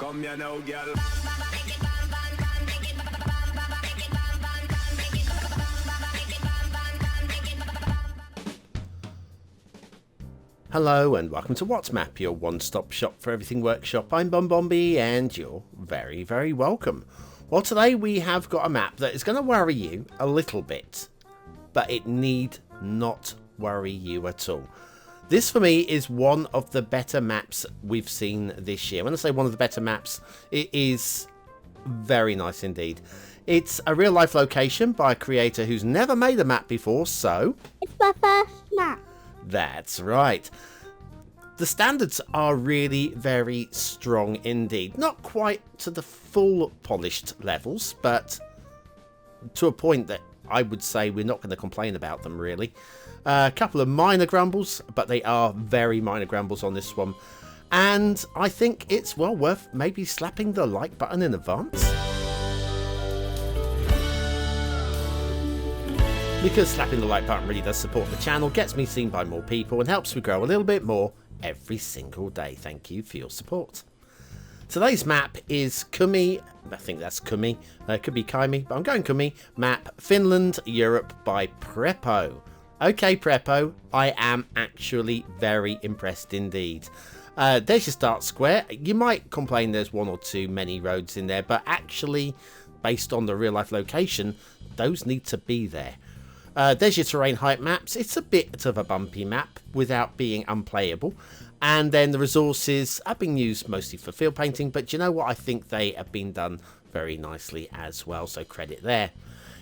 Come here now, girl. Hello and welcome to What's Map, your one-stop shop for everything workshop. I'm BonBonB and you're very, very welcome. Well, today we have got a map that is going to worry you a little bit, but it need not worry you at all. This for me is one of the better maps we've seen this year. When I say one of the better maps, it is very nice indeed. It's a real life location by a creator who's never made a map before, so... It's my first map. That's right. The standards are really very strong indeed. Not quite to the full polished levels, but to a point that I would say we're not going to complain about them really. A couple of minor grumbles, but they are very minor grumbles on this one. And I think it's well worth maybe slapping the like button in advance. Because slapping the like button really does support the channel, gets me seen by more people and helps me grow a little bit more every single day. Thank you for your support. Today's map is Kymi, I think that's Kymi, could be Kymi, but I'm going Kymi Map, Finland, Europe by Prepo. Okay Prepo, I am actually very impressed indeed. There's your start square. You might complain there's one or two many roads in there, but actually, based on the real life location, those need to be there. There's your terrain height maps. It's a bit of a bumpy map without being unplayable. And then the resources have been used mostly for field painting, but you know what? I think they have been done very nicely as well, so credit there.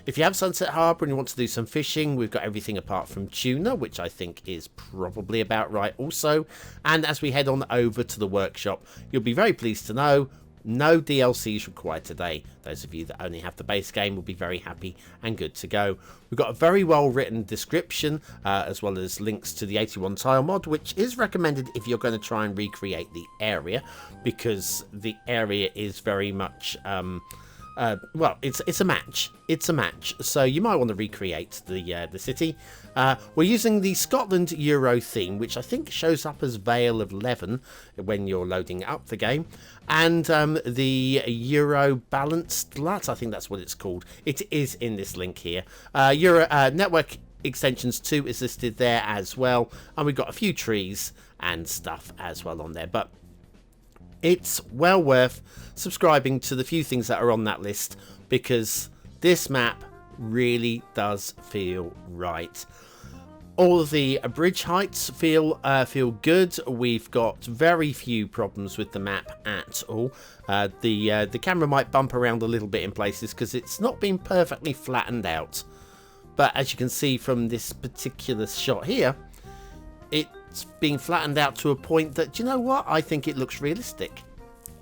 If you have Sunset Harbour and you want to do some fishing, we've got everything apart from tuna, which I think is probably about right also. And as we head on over to the workshop, you'll be very pleased to know no DLCs required today. Those of you that only have the base game will be very happy and good to go. We've got a very well written description as well as links to the 81 tile mod, which is recommended if you're going to try and recreate the area, because the area is very much well, it's a match. It's a match, so you might want to recreate the city. We're using the Scotland Euro theme, which I think shows up as Vale of Leven when you're loading up the game, and the Euro Balanced LUT, I think that's what it's called. It is in this link here. Euro Network Extensions 2 is listed there as well, and we've got a few trees and stuff as well on there, but it's well worth subscribing to the few things that are on that list, because this map really does feel right. All of the bridge heights feel good. We've got very few problems with the map at all. The camera might bump around a little bit in places because it's not been perfectly flattened out. But as you can see from this particular shot here, it's being flattened out to a point that, you know what, I think it looks realistic.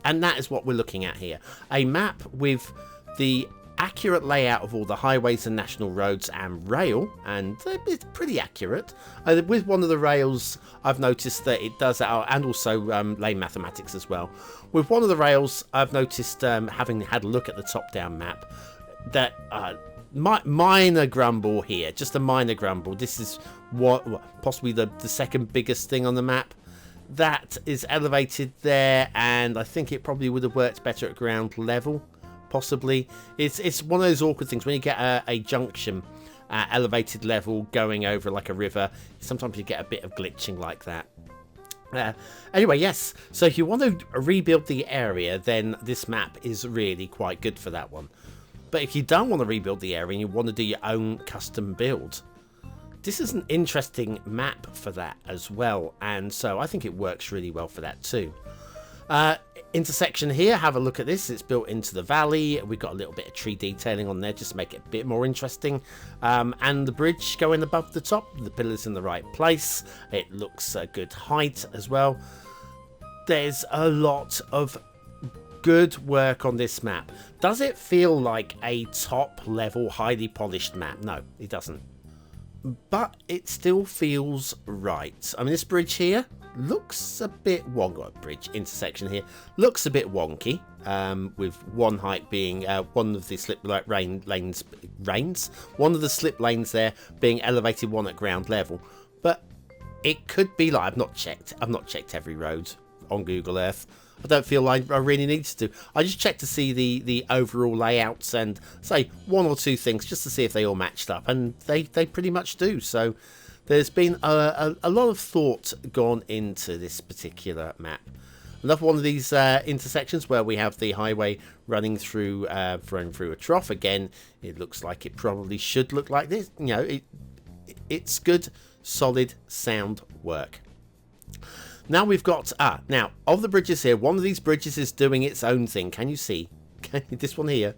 And that is what we're looking at here. A map with the accurate layout of all the highways and national roads and rail, and it's pretty accurate. With one of the rails, I've noticed that it does that, and also lane mathematics as well. With one of the rails, I've noticed, having had a look at the top-down map, that minor grumble here, just a minor grumble. This is what possibly the second biggest thing on the map. That is elevated there, and I think it probably would have worked better at ground level, possibly. It's one of those awkward things when you get a junction at elevated level going over like a river. Sometimes you get a bit of glitching like that. Anyway, yes, so if you want to rebuild the area, then this map is really quite good for that one. But if you don't want to rebuild the area and you want to do your own custom build, this is an interesting map for that as well, and so I think it works really well for that too. Intersection here, have a look at this. It's built into the valley. We've got a little bit of tree detailing on there just to make it a bit more interesting, and the bridge going above the top, the pillars in the right place. It looks a good height as well. There's a lot of good work on this map. Does it feel like a top level highly polished map? No, it doesn't, but it still feels right. I mean, this bridge here looks a bit wonky. Bridge intersection here looks a bit wonky, with one height being one of the slip lanes there being elevated, one at ground level. But it could be like, I've not checked every road on Google Earth. I don't feel like I really need to. I just check to see the overall layouts and say one or two things just to see if they all matched up, and they pretty much do. So there's been a lot of thought gone into this particular map. Another one of these intersections where we have the highway running through a trough. Again, it looks like it probably should look like this. You know, it's good, solid, sound work. Now we've got now of the bridges here, one of these bridges is doing its own thing. Can you see? This one here?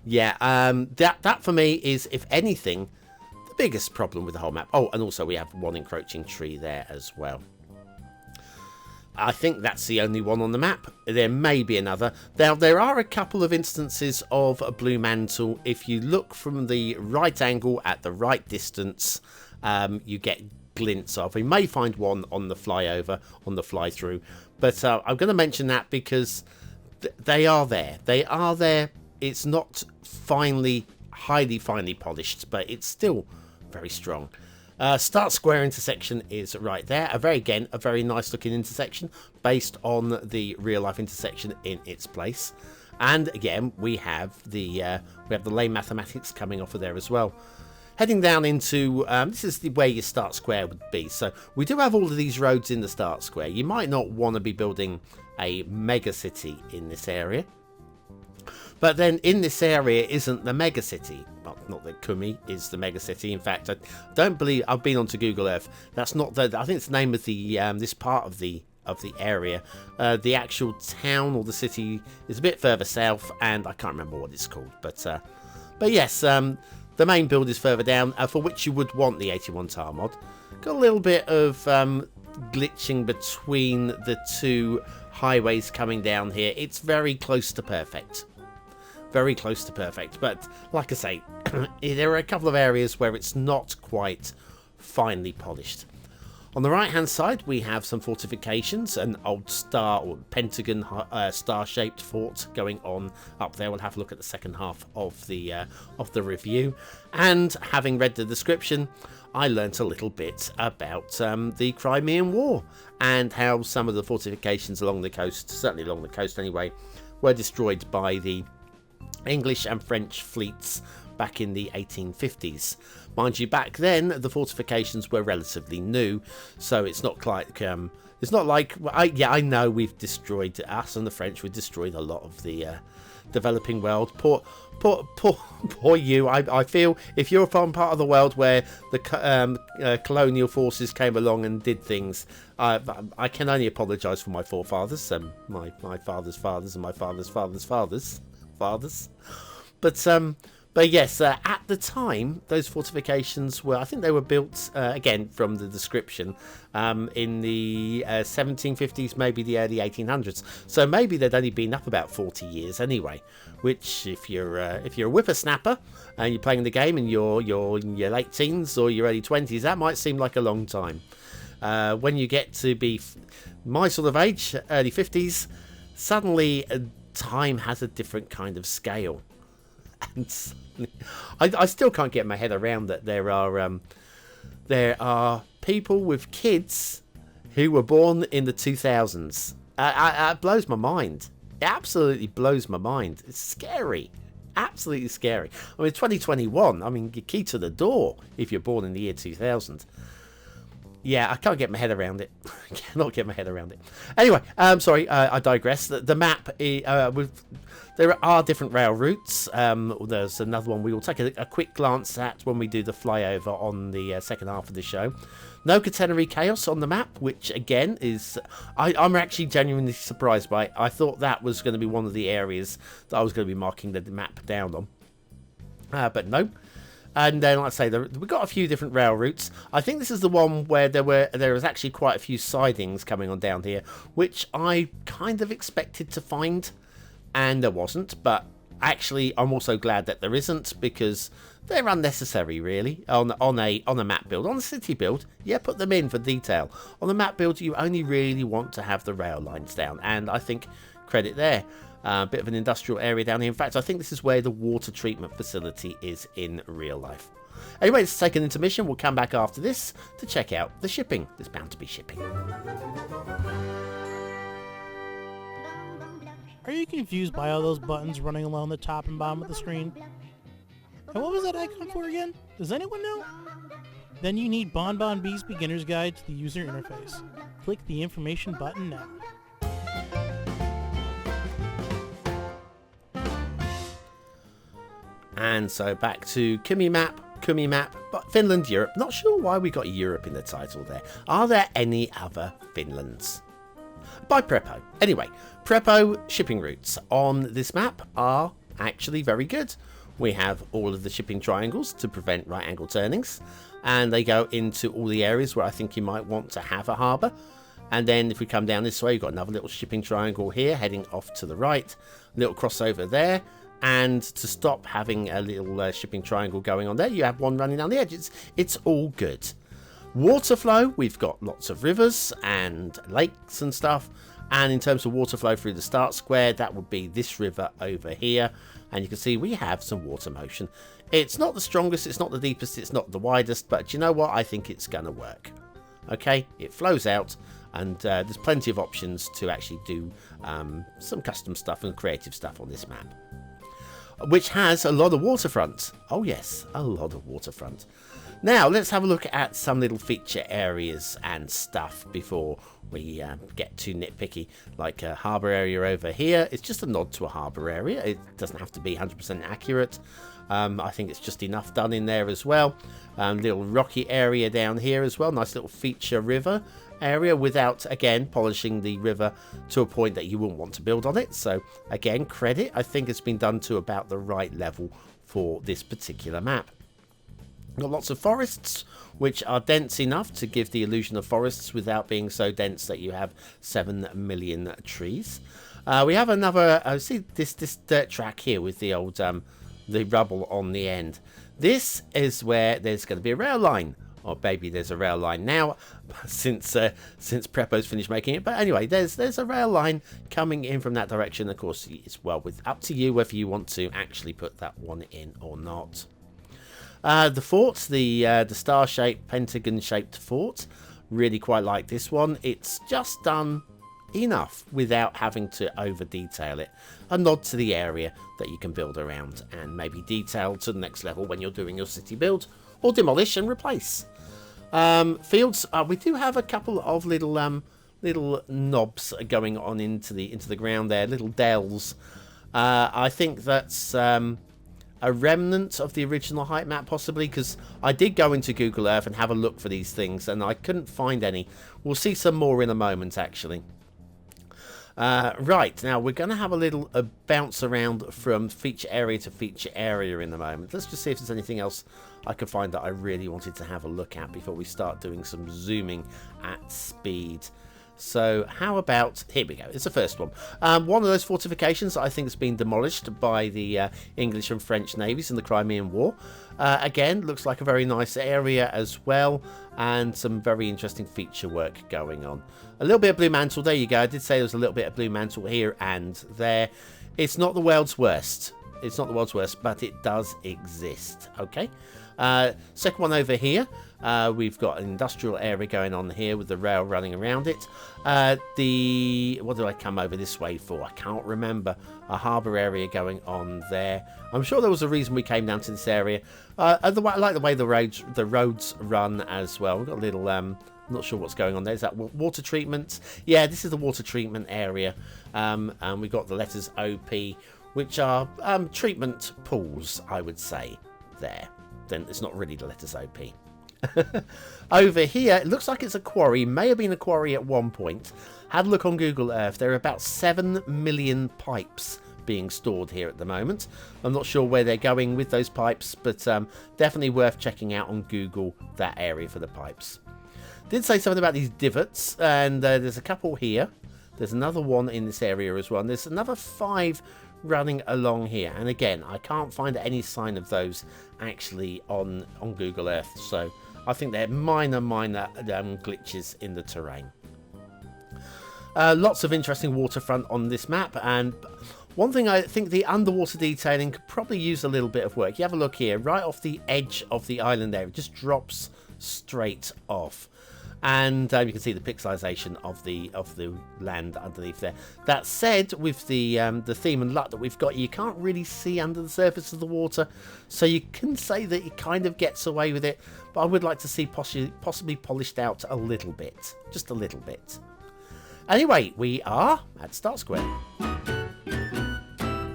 Yeah. That for me is, if anything, the biggest problem with the whole map. Oh, and also we have one encroaching tree there as well. I think that's the only one on the map. There may be another. Now, there are a couple of instances of a blue mantle. If you look from the right angle at the right distance, you get glints of. We may find one on the flyover, on the fly through. But I'm going to mention that because they are there. They are there. It's not highly finely polished, but it's still very strong. Start Square intersection is right there. A very nice looking intersection based on the real life intersection in its place. And again, we have the lane mathematics coming off of there as well. Heading down into this is where your Start Square would be. So we do have all of these roads in the Start Square. You might not want to be building a mega city in this area, but then in this area isn't the mega city. Well, not that Kymi is the mega city. In fact, I don't believe I've been onto Google Earth. That's not the. I think it's the name of the this part of the area. The actual town or the city is a bit further south, and I can't remember what it's called. But yes, the main build is further down, for which you would want the 81 tile mod. Got a little bit of glitching between the two highways coming down here. It's very close to perfect. Very close to perfect, but like I say, there are a couple of areas where it's not quite finely polished. On the right hand side we have some fortifications, an old star or pentagon star shaped fort going on up there. We'll have a look at the second half of the review, and having read the description I learnt a little bit about the Crimean War and how some of the fortifications along the coast, certainly along the coast anyway, were destroyed by the English and French fleets back in the 1850s. Mind you, back then the fortifications were relatively new, so it's not like I know we've destroyed, us and the French, we've destroyed a lot of the developing world. Poor you. I feel if you're from part of the world where the colonial forces came along and did things, I can only apologise for my forefathers and my father's fathers and my father's father's fathers. But yes, at the time those fortifications were, I think they were built again from the description in the 1750s, maybe the early 1800s, so maybe they'd only been up about 40 years anyway, which if you're a whippersnapper and you're playing the game in your late teens or your early 20s, that might seem like a long time. When you get to be my sort of age, early 50s, suddenly time has a different kind of scale. And I still can't get my head around that there are people with kids who were born in the 2000s. It blows my mind. It absolutely blows my mind. It's scary. Absolutely scary. I mean, 2021, I mean, you're key to the door if you're born in the year 2000. Yeah, I can't get my head around it. I cannot get my head around it. Anyway, sorry, I digress. The map, there are different rail routes. There's another one we will take a quick glance at when we do the flyover on the second half of the show. No catenary chaos on the map, which again is... I'm actually genuinely surprised by it. I thought that was going to be one of the areas that I was going to be marking the map down on. But no. And then, like I say, we've got a few different rail routes. I think this is the one where there was actually quite a few sidings coming on down here, which I kind of expected to find, and there wasn't. But actually, I'm also glad that there isn't, because they're unnecessary, really. On a map build, on a city build, yeah, put them in for detail. On the map build, you only really want to have the rail lines down, and I think credit there. A bit of an industrial area down here. In fact, I think this is where the water treatment facility is in real life. Anyway, let's take an intermission. We'll come back after this to check out the shipping. There's bound to be shipping. Are you confused by all those buttons running along the top and bottom of the screen? And what was that icon for again? Does anyone know? Then you need BonBonB's Beginner's Guide to the User Interface. Click the Information button now. And so back to Kymi Map, but Finland, Europe. Not sure why we got Europe in the title there. Are there any other Finlands? By prepo. Anyway, prepo shipping routes on this map are actually very good. We have all of the shipping triangles to prevent right angle turnings, and they go into all the areas where I think you might want to have a harbour. And then if we come down this way, you've got another little shipping triangle here heading off to the right, little crossover there. And to stop having a little shipping triangle going on there, you have one running down the edge. It's all good. Water flow, we've got lots of rivers and lakes and stuff. And in terms of water flow through the start square, that would be this river over here. And you can see we have some water motion. It's not the strongest, it's not the deepest, it's not the widest, but you know what? I think it's going to work. Okay, it flows out, and there's plenty of options to actually do some custom stuff and creative stuff on this map, which has a lot of waterfront. Oh yes, a lot of waterfront. Now let's have a look at some little feature areas and stuff before we get too nitpicky. Like a harbour area over here. It's just a nod to a harbour area. It doesn't have to be 100% accurate. I think it's just enough done in there as well. Little rocky area down here as well. Nice little feature river area without, again, polishing the river to a point that you wouldn't want to build on it. So, again, credit. I think it's been done to about the right level for this particular map. Got lots of forests, which are dense enough to give the illusion of forests without being so dense that you have 7 million trees. We have another, see this dirt track here with the old, the rubble on the end. This is where there's going to be a rail line. Or maybe there's a rail line now, since Prepo's finished making it. But anyway, there's a rail line coming in from that direction. Of course, it's up to you whether you want to actually put that one in or not. The fort, the star-shaped, pentagon-shaped fort, really quite like this one. It's just done enough without having to over-detail it. A nod to the area that you can build around, and maybe detail to the next level when you're doing your city build, or demolish and replace. Fields, we do have a couple of little knobs going on into the ground there, little dells. I think that's a remnant of the original height map, possibly, because I did go into Google Earth and have a look for these things, and I couldn't find any. We'll see some more in a moment, actually. Right, now we're going to have a little bounce around from feature area to feature area in a moment. Let's just see if there's anything else I could find that I really wanted to have a look at before we start doing some zooming at speed. So how about, here we go, it's the first one. One of those fortifications that I think has been demolished by the English and French navies in the Crimean War. Again, looks like a very nice area as well, and some very interesting feature work going on. A little bit of blue mantle, there you go. I did say there was a little bit of blue mantle here and there. It's not the world's worst. It's not the world's worst, but it does exist, okay? Second one over here, we've got an industrial area going on here with the rail running around it. What did I come over this way for? I can't remember. A harbour area going on there. I'm sure there was a reason we came down to this area. I like the way the roads run as well. We've got a little, I'm not sure what's going on there. Is that water treatment? Yeah, this is the water treatment area. And we've got the letters OP, which are treatment pools, I would say, there. Then it's not really the letters OP. Over here, it looks like it's a quarry. May have been a quarry at one point. Had a look on Google Earth. There are about 7 million pipes being stored here at the moment. I'm not sure where they're going with those pipes, but definitely worth checking out on Google that area for the pipes. Did say something about these divots, and there's a couple here. There's another one in this area as well, and there's another 5 running along here. And again, I can't find any sign of those actually on Google Earth, so I think they're minor glitches in the terrain. Lots of interesting waterfront on this map, and one thing I think the underwater detailing could probably use a little bit of work. You have a look here, right off the edge of the island there, it just drops straight off. And you can see the pixelization of the land underneath there. That said, with the theme and LUT that we've got, you can't really see under the surface of the water, so you can say that it kind of gets away with it. But I would like to see possibly polished out a little bit, just a little bit. Anyway, we are at Start Square,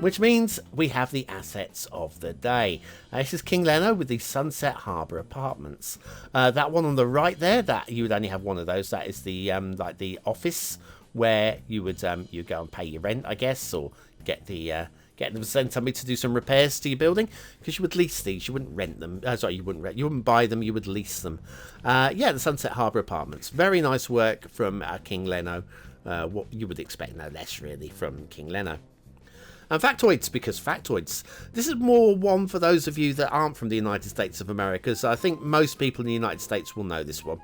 which means we have the assets of the day. This is KingLeno with the Sunset Harbour Apartments. That one on the right there, that you would only have one of those. That is the like the office where you would you go and pay your rent, I guess, or get them send somebody to do some repairs to your building, because you would lease these. You wouldn't rent them. Sorry, you wouldn't buy them. You would lease them. Yeah, the Sunset Harbour Apartments. Very nice work from KingLeno. What you would expect, no less really, from KingLeno. And factoids, because factoids, this is more one for those of you that aren't from the United States of America, so I think most people in the United States will know this one.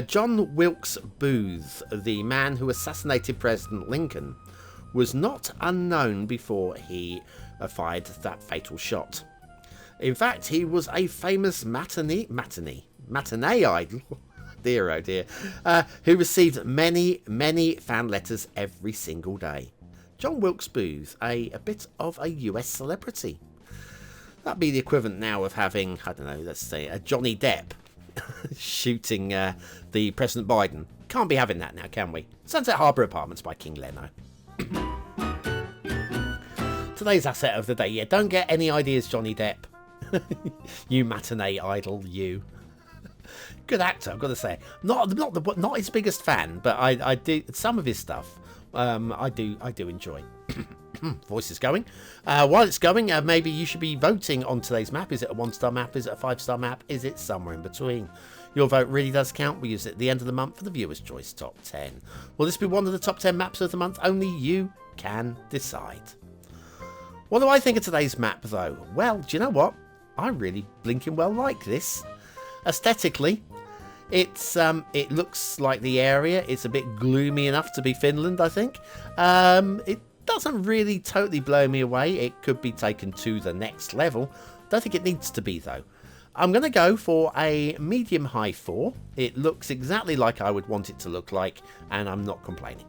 John Wilkes Booth, the man who assassinated President Lincoln, was not unknown before he fired that fatal shot. In fact, he was a famous matinee idol, dear oh dear, who received many fan letters every single day. John Wilkes Booth, a bit of a US celebrity. That'd be the equivalent now of having, I don't know, let's say a Johnny Depp shooting the President Biden. Can't be having that now, can we? Sunset Harbour Apartments by KingLeno. Today's asset of the day. Yeah, don't get any ideas, Johnny Depp. You matinee idol, you. Good actor, I've got to say. Not his biggest fan, but I do some of his stuff. I do enjoy. Voice is going. While it's going, maybe you should be voting on today's map. Is it a 1-star map? Is it a 5-star map? Is it somewhere in between? Your vote really does count. We use it at the end of the month for the Viewer's Choice Top 10. Will this be one of the top 10 maps of the month? Only you can decide. What do I think of today's map, though? Well, do you know what? I really blinking well like this. Aesthetically, it looks like the area. It's a bit gloomy enough to be Finland, I think. It doesn't really totally blow me away. It could be taken to the next level. Don't think it needs to be, though. I'm going to go for a medium-high 4. It looks exactly like I would want it to look like, and I'm not complaining.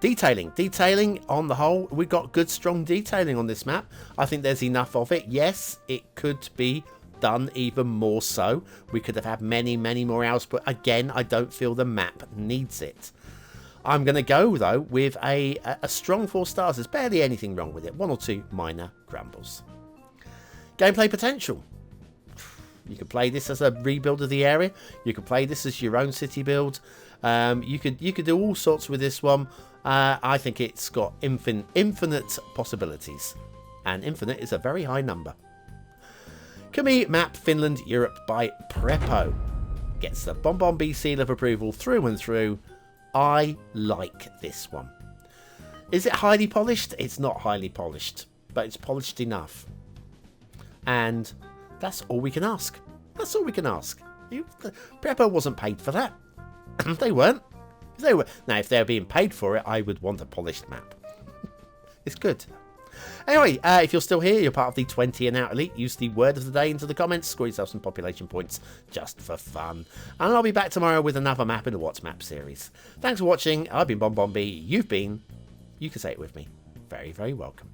Detailing on the whole, we've got good strong detailing on this map. I think there's enough of it. Yes, it could be done even more so. We could have had many more hours, but again, I don't feel the map needs it. I'm going to go though with a strong 4 stars. There's barely anything wrong with it. 1 or 2 minor grumbles. Gameplay potential. You could play this as a rebuild of the area. You could play this as your own city build. You could do all sorts with this one. I think it's got infinite possibilities, and infinite is a very high number. Kymi Map Finland Europe by Prepo gets the BonBonB seal of approval through and through. I like this one. Is it highly polished? It's not highly polished, but it's polished enough, and that's all we can ask. That's all we can ask. Prepo wasn't paid for that. They weren't. Now, if they were being paid for it, I would want a polished map. It's good. Anyway, if you're still here, you're part of the 20 and out elite. Use the word of the day into the comments. Score yourself some population points just for fun. And I'll be back tomorrow with another map in the What's Map series. Thanks for watching. I've been BonBonB. You've been, you can say it with me, very welcome.